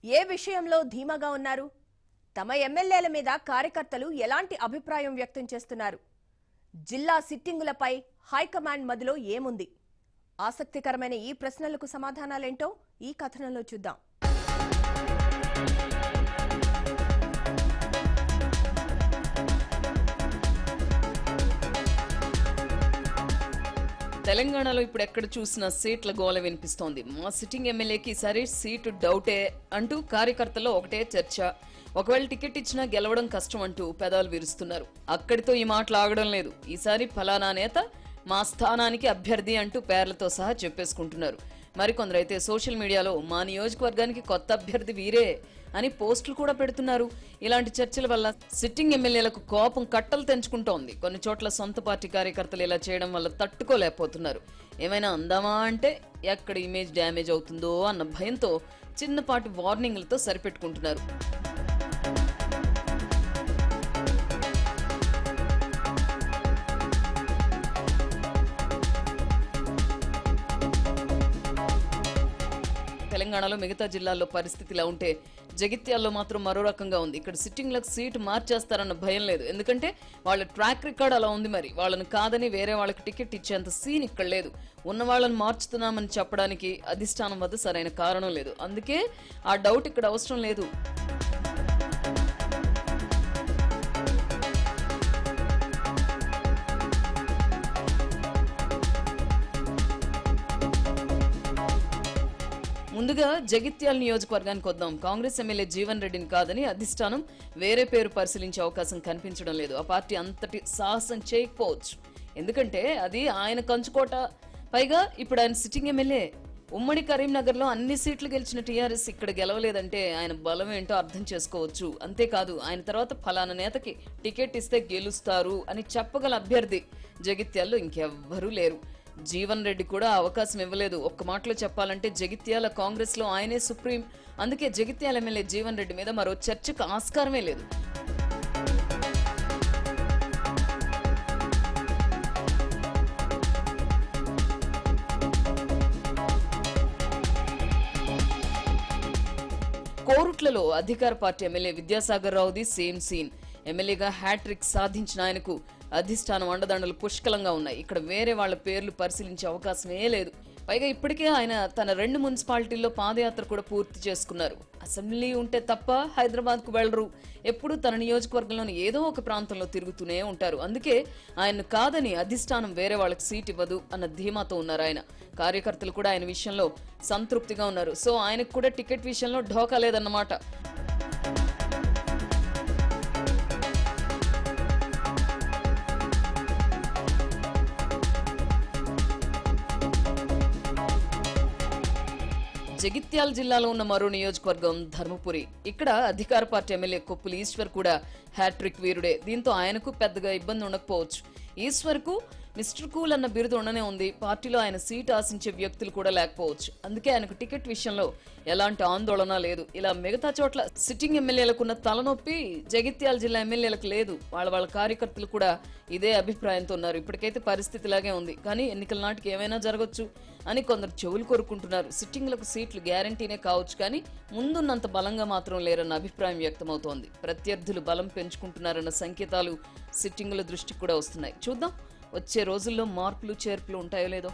ఏ విషయంలో ధీమాగా ఉన్నారు? తమ ఎమ్మెల్యేల మీద కార్యకర్తలు ఎలాంటి అభిప్రాయం వ్యక్తం చేస్తున్నారు? జిల్లా సిట్టింగులపై హైకమాండ్ మదిలో ఏముంది? ఆసక్తికరమైన ఈ ప్రశ్నలకు సమాధానాలేంటో ఈ కథనంలో చూద్దాం. తెలంగాణలో ఇప్పుడు ఎక్కడ చూసినా సీట్ల గోల వినిపిస్తోంది. మా సిట్టింగ్ ఎమ్మెల్యేకి ఈసారి సీటు డౌటే అంటూ కార్యకర్తల్లో ఒకటే చర్చ. ఒకవేళ టికెట్ ఇచ్చినా గెలవడం కష్టం అంటూ పెదాలు విరుస్తున్నారు. అక్కడితో ఈ మాటలు ఆగడం లేదు. ఈసారి ఫలానా నేత మా స్థానానికి అభ్యర్థి అంటూ పేర్లతో సహా చెప్పేసుకుంటున్నారు. మరికొందరైతే సోషల్ మీడియాలో మా నియోజకవర్గానికి కొత్త అభ్యర్థి వీరే అని పోస్టులు కూడా పెడుతున్నారు. ఇలాంటి చర్చల వల్ల సిట్టింగ్ ఎమ్మెల్యేలకు కోపం కట్టలు తెంచుకుంటోంది. కొన్ని చోట్ల సొంత పార్టీ కార్యకర్తలు ఇలా చేయడం వల్ల తట్టుకోలేకపోతున్నారు. ఏమైనా అందామా అంటే ఎక్కడ ఇమేజ్ డ్యామేజ్ అవుతుందో అన్న భయంతో చిన్నపాటి వార్నింగ్లతో సరిపెట్టుకుంటున్నారు. తెలంగాణలో మిగతా జిల్లాల్లో పరిస్థితి ఇలా ఉంటే జగిత్యాల్లో మాత్రం మరో రకంగా ఉంది. ఇక్కడ సిట్టింగ్లకు సీటు మార్చేస్తారన్న భయం లేదు. ఎందుకంటే వాళ్ళ ట్రాక్ రికార్డ్ అలా ఉంది. మరి వాళ్ళని కాదని వేరే వాళ్ళకి టికెట్ ఇచ్చేంత సీన్ ఇక్కడ లేదు. ఉన్న వాళ్ళని మార్చుతున్నామని చెప్పడానికి అధిష్టానం వద్ద సరైన కారణం లేదు. అందుకే ఆ డౌట్ ఇక్కడ అవసరం లేదు. ముందుగా జగిత్యాల నియోజకవర్గానికి వద్దాం. కాంగ్రెస్ ఎమ్మెల్యే జీవన్ రెడ్డిని కాదని అధిష్టానం వేరే పేరు పరిశీలించే అవకాశం కనిపించడం లేదు. ఆ పార్టీ అంతటి సాహసం చేయకపోవచ్చు. ఎందుకంటే అది ఆయన కంచుకోట. పైగా ఇప్పుడు ఆయన సిట్టింగ్ ఎమ్మెల్యే. ఉమ్మడి కరీంనగర్ లో అన్ని సీట్లు గెలిచిన టీఆర్ఎస్ ఇక్కడ గెలవలేదంటే ఆయన బలం ఏంటో అర్థం చేసుకోవచ్చు. అంతేకాదు ఆయన తర్వాత ఫలానా నేతకి టికెట్ ఇస్తే గెలుస్తారు అని చెప్పగల అభ్యర్థి జగిత్యాల్లో ఇంకెవ్వరూ లేరు. జీవన్ రెడ్డి కూడా అవకాశం ఇవ్వలేదు. ఒక్క మాటలో చెప్పాలంటే జగిత్యాల కాంగ్రెస్ లో ఆయనే సుప్రీం. అందుకే జగిత్యాల ఎమ్మెల్యే జీవన్ రెడ్డి మీద మరో చర్చకు ఆస్కారమే లేదు. కోరుట్లలో అధికార పార్టీ ఎమ్మెల్యే విద్యాసాగర్ రావుది సేమ్ సీన్. ఎమ్మెల్యేగా హ్యాట్రిక్ సాధించిన ఆయనకు అధిష్టానం అండదండలు పుష్కలంగా ఉన్నాయి. ఇక్కడ వేరే వాళ్ల పేర్లు పరిశీలించే అవకాశమే లేదు. పైగా ఇప్పటికే ఆయన తన 2 మున్సిపాలిటీల్లో పాదయాత్ర కూడా పూర్తి చేసుకున్నారు. అసెంబ్లీ ఉంటే తప్ప హైదరాబాద్ కు వెళ్లరు. ఎప్పుడు తన నియోజకవర్గంలోని ఏదో ఒక ప్రాంతంలో తిరుగుతూనే ఉంటారు. అందుకే ఆయన కాదని అధిష్టానం వేరే వాళ్ళకి సీట్ ఇవ్వదు అన్న ధీమాతో ఉన్నారు ఆయన. కార్యకర్తలు కూడా ఆయన విషయంలో సంతృప్తిగా ఉన్నారు. సో ఆయనకు కూడా టికెట్ విషయంలో ఢోకా లేదన్నమాట. జగిత్యాల జిల్లాలో ఉన్న మరో నియోజకవర్గం ధర్మపురి. ఇక్కడ అధికార పార్టీ ఎమ్మెల్యే కొప్పుల ఈశ్వర్ కూడా హ్యాట్రిక్ వీరుడే. దీంతో ఆయనకు పెద్దగా ఇబ్బంది ఉండకపోవచ్చు. ఈశ్వర్ కు మిస్టర్ కూల్ అన్న బిరుదు ఉండనే ఉంది. పార్టీలో ఆయన సీట్ ఆశించే వ్యక్తులు కూడా లేకపోవచ్చు. అందుకే ఆయనకు టికెట్ విషయంలో ఎలాంటి ఆందోళన లేదు. ఇలా మిగతా చోట్ల సిట్టింగ్ ఎమ్మెల్యేలకు ఉన్న తలనొప్పి జగిత్యాల జిల్లా ఎమ్మెల్యేలకు లేదు. వాళ్ళ కార్యకర్తలు కూడా ఇదే అభిప్రాయంతో ఉన్నారు. ఇప్పటికైతే పరిస్థితి ఇలాగే ఉంది. కానీ ఎన్నికల నాటికి ఏమైనా జరగచ్చు అని కొందరు చెవులు కోరుకుంటున్నారు. సిట్టింగ్లకు సీట్లు గ్యారంటీనే కావచ్చు, కానీ ముందున్నంత బలంగా మాత్రం లేరన్న అభిప్రాయం వ్యక్తమవుతోంది. ప్రత్యర్థులు బలం పెంచుకుంటున్నారన్న సంకేతాలు సిట్టింగుల దృష్టికి కూడా వస్తున్నాయి. చూద్దాం వచ్చే రోజుల్లో మార్పులు చేర్పులు ఉంటాయో లేదో.